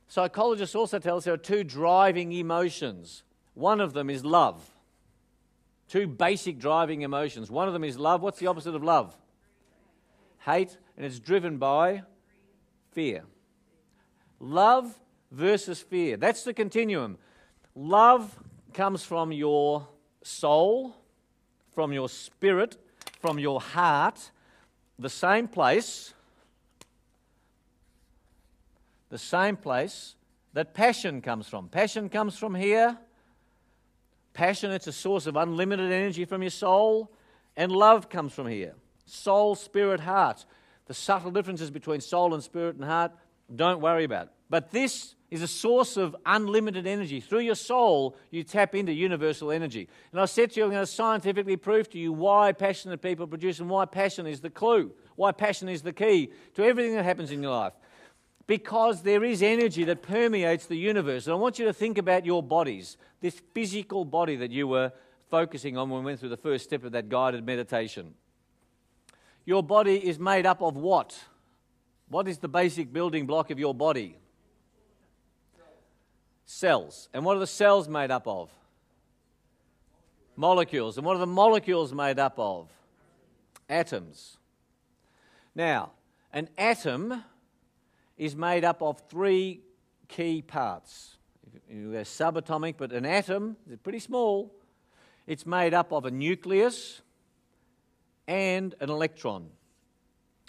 Psychologists also tell us there are two driving emotions. One of them is love. Two basic driving emotions. One of them is love. What's the opposite of love? Hate, and it's driven by fear. Love versus fear. That's the continuum. Love comes from your soul, from your spirit, from your heart, the same place that passion comes from. Passion comes from here. Passion, it's a source of unlimited energy from your soul, and love comes from here. Soul, spirit, heart. The subtle differences between soul and spirit and heart, don't worry about. But this is a source of unlimited energy. Through your soul, you tap into universal energy. And I said to you, I'm going to scientifically prove to you why passionate people produce and why passion is the clue, why passion is the key to everything that happens in your life. Because there is energy that permeates the universe. And I want you to think about your bodies, this physical body that you were focusing on when we went through the first step of that guided meditation. Your body is made up of what? What is the basic building block of your body? Cells. And what are the cells made up of? Molecules. And what are the molecules made up of? Atoms. Now, an atom is made up of three key parts. They're subatomic, but an atom is pretty small. It's made up of a nucleus and an electron.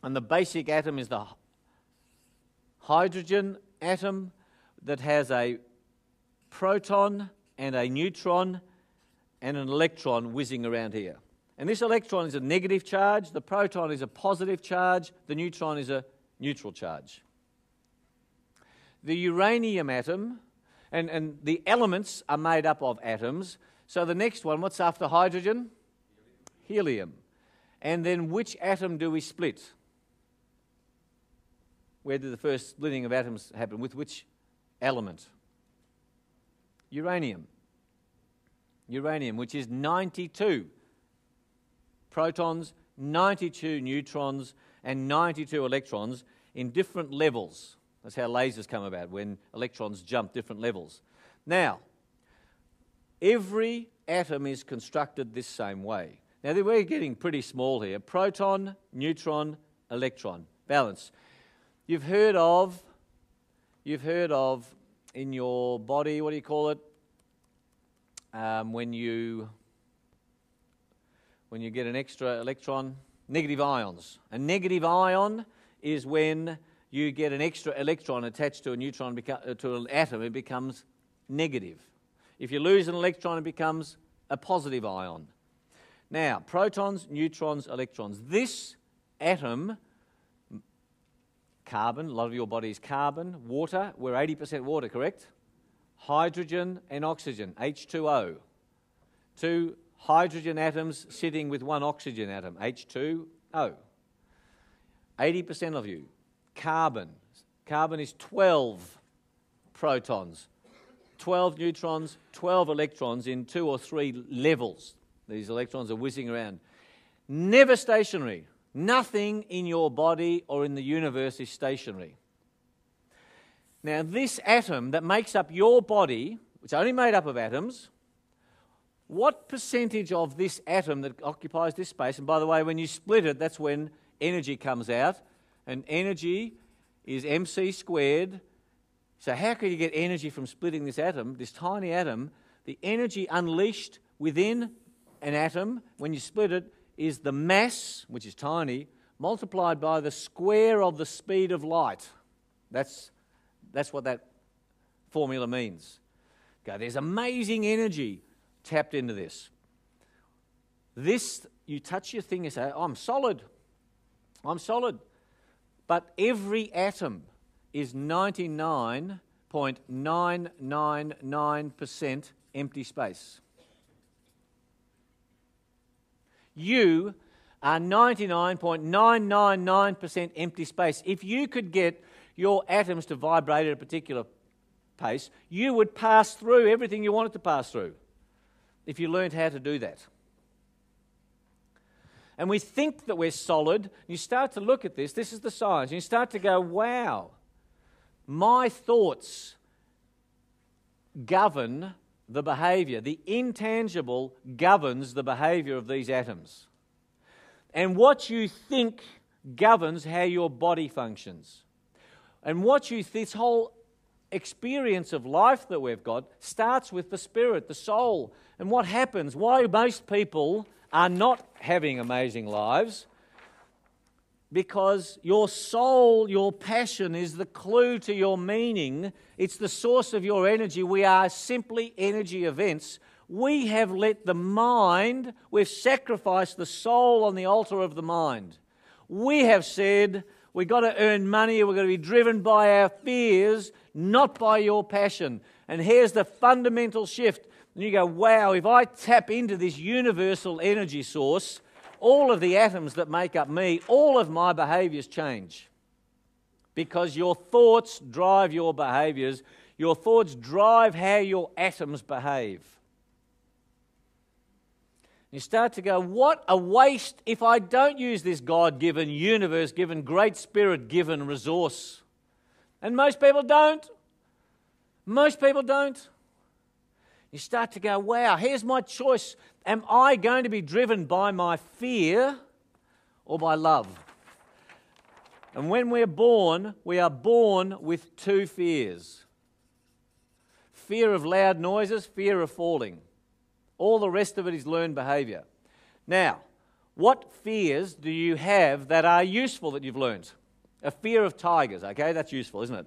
And the basic atom is the hydrogen atom that has a proton and a neutron and an electron whizzing around here. And this electron is a negative charge, the proton is a positive charge, the neutron is a neutral charge. The uranium atom, and the elements are made up of atoms. So the next one, what's after hydrogen? Helium. And then which atom do we split? Where did the first splitting of atoms happen? With which element? Uranium. Uranium, which is 92 protons, 92 neutrons, and 92 electrons in different levels. That's how lasers come about, when electrons jump different levels. Now, every atom is constructed this same way. Now, we're getting pretty small here. Proton, neutron, electron. Balance. You've heard of in your body, what do you call it? When you get an extra electron, negative ions. A negative ion is when you get an extra electron attached to a neutron, to an atom, it becomes negative. If you lose an electron, it becomes a positive ion. Now, protons, neutrons, electrons. This atom, carbon, a lot of your body is carbon, water, we're 80% water, correct? Hydrogen and oxygen, H2O. Two hydrogen atoms sitting with one oxygen atom, H2O. 80% of you. Carbon. Carbon is 12 protons, 12 neutrons, 12 electrons in 2 or 3 levels. These electrons are whizzing around. Never stationary. Nothing in your body or in the universe is stationary. Now, this atom that makes up your body, which is only made up of atoms, what percentage of this atom that occupies this space, and by the way, when you split it, that's when energy comes out, and energy is mc squared. So how could you get energy from splitting this atom, this tiny atom? The energy unleashed within an atom, when you split it, is the mass, which is tiny, multiplied by the square of the speed of light. That's what that formula means. Okay, there's amazing energy tapped into this. This, you touch your thing and say, I'm solid. I'm solid. But every atom is 99.999% empty space. You are 99.999% empty space. If you could get your atoms to vibrate at a particular pace, you would pass through everything you wanted to pass through if you learned how to do that. And we think that we're solid. You start to look at this is the science, and you start to go, wow, My thoughts govern the behaviour. The intangible governs the behaviour of these atoms. And what you think governs how your body functions. And this whole experience of life that we've got starts with the spirit, the soul. And what happens, why most people are not having amazing lives, because your soul, your passion is the clue to your meaning. It's the source of your energy. We are simply energy events. We have let the mind, we've sacrificed the soul on the altar of the mind. We have said, we've got to earn money, we're going to be driven by our fears, not by your passion. And here's the fundamental shift. And you go, wow, if I tap into this universal energy source, all of the atoms that make up me, all of my behaviours change. Because your thoughts drive your behaviours. Your thoughts drive how your atoms behave. You start to go, what a waste if I don't use this God-given, universe-given, great spirit-given resource. And most people don't. Most people don't. You start to go, wow, here's my choice. Am I going to be driven by my fear or by love? And when we are born with two fears. Fear of loud noises, fear of falling. All the rest of it is learned behaviour. Now, what fears do you have that are useful that you've learned? A fear of tigers, okay, that's useful, isn't it?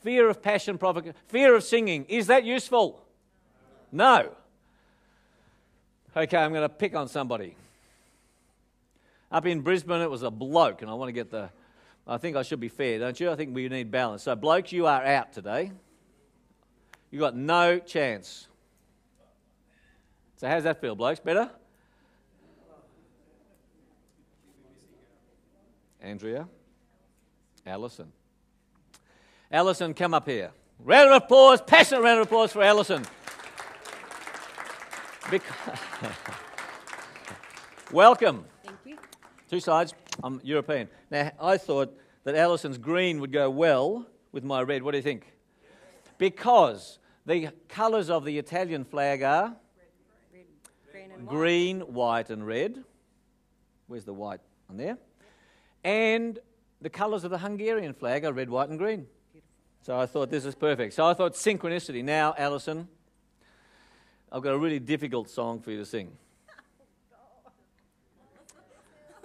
Fear of passion, fear of singing, is that useful? No. Okay, I'm going to pick on somebody. Up in Brisbane, it was a bloke, and I think I should be fair, don't you? I think we need balance. So, blokes, you are out today. You've got no chance. So how's that feel, blokes? Better? Andrea? Alison? Alison, come up here. Round of applause, passionate round of applause for Alison. Welcome. Thank you. Two sides. I'm European. Now, I thought that Alison's green would go well with my red. What do you think? Because the colours of the Italian flag are green, white and red. Where's the white on there? And the colours of the Hungarian flag are red, white and green. So I thought this is perfect. So I thought synchronicity. Now, Alison, I've got a really difficult song for you to sing.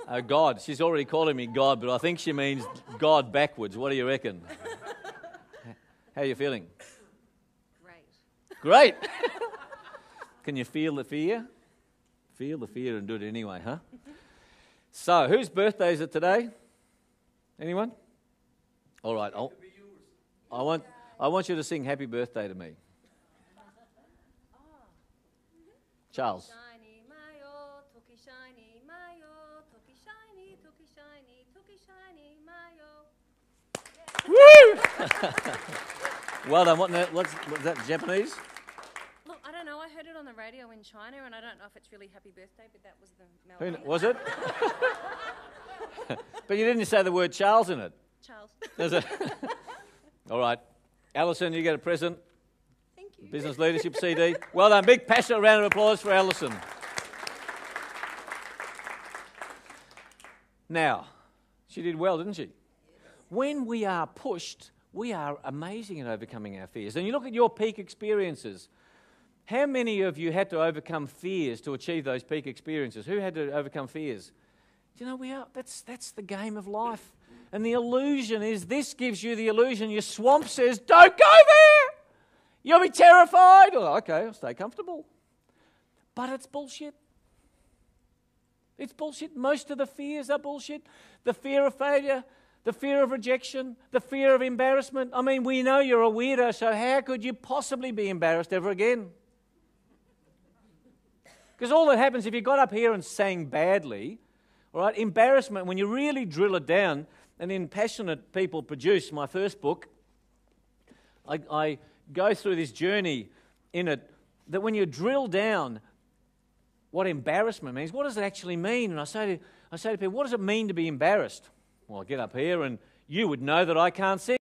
Oh, God. She's already calling me God, but I think she means God backwards. What do you reckon? How are you feeling? Great. Can you feel the fear? Feel the fear and do it anyway, huh? So, whose birthday is it today? Anyone? All right. I want you to sing happy birthday to me. Charles. Woo! Well done. What's that, Japanese? Look, I don't know. I heard it on the radio in China, and I don't know if it's really happy birthday, but that was the melody. Was it? But you didn't say the word Charles in it. Charles. All right. Alison, you get a present. Thank you. Business Leadership CD. Well done. Big passionate round of applause for Alison. Now, she did well, didn't she? When we are pushed, we are amazing at overcoming our fears. And you look at your peak experiences. How many of you had to overcome fears to achieve those peak experiences? Who had to overcome fears? You know, that's the game of life. And the illusion is, this gives you the illusion, your swamp says, don't go there! You'll be terrified. Oh, okay, I'll stay comfortable. But it's bullshit. It's bullshit. Most of the fears are bullshit. The fear of failure, the fear of rejection, the fear of embarrassment. I mean, we know you're a weirdo, so how could you possibly be embarrassed ever again? Because all that happens if you got up here and sang badly, all right, embarrassment, when you really drill it down, and in Passionate People Produce, my first book, I go through this journey in it, that when you drill down what embarrassment means, what does it actually mean? And I say to people, what does it mean to be embarrassed? Well, I get up here and you would know that I can't sing.